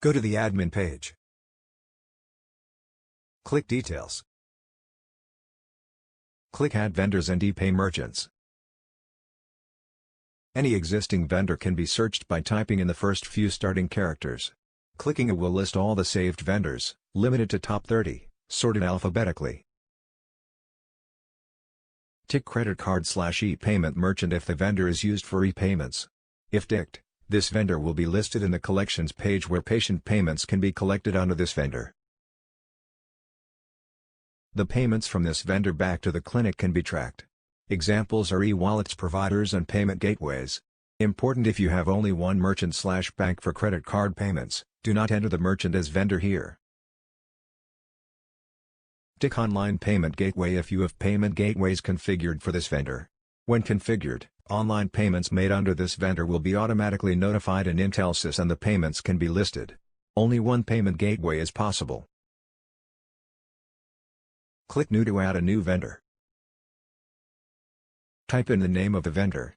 Go to the admin page. Click Details. Click Add Vendors and ePay Merchants. Any existing vendor can be searched by typing in the first few starting characters. Clicking it will list all the saved vendors, limited to top 30, sorted alphabetically. Tick Credit Card/ePayment Merchant if the vendor is used for ePayments. If ticked, this vendor will be listed in the Collections page where patient payments can be collected under this vendor. The payments from this vendor back to the clinic can be tracked. Examples are e-wallets providers and payment gateways. Important: if you have only one merchant/bank for credit card payments, do not enter the merchant as vendor here. Tick Online Payment Gateway if you have payment gateways configured for this vendor. When configured, online payments made under this vendor will be automatically notified in Intelsys and the payments can be listed. Only one payment gateway is possible. Click New to add a new vendor. Type in the name of the vendor.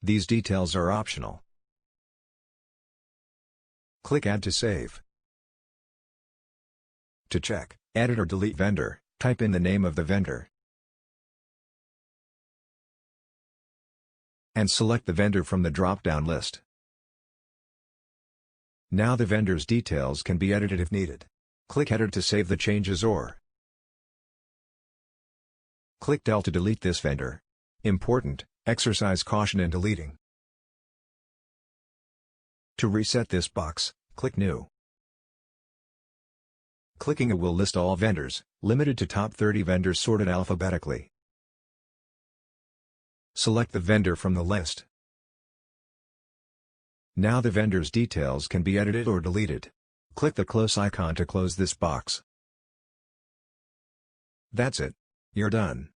These details are optional. Click Add to save. To check, edit or delete vendor, type in the name of the vendor. And select the vendor from the drop-down list. Now the vendor's details can be edited if needed. Click Edit to save the changes or click Del to delete this vendor. Important: exercise caution in deleting. To reset this box, click New. Clicking it will list all vendors, limited to top 30 vendors sorted alphabetically. Select the vendor from the list. Now the vendor's details can be edited or deleted. Click the close icon to close this box. That's it. You're done.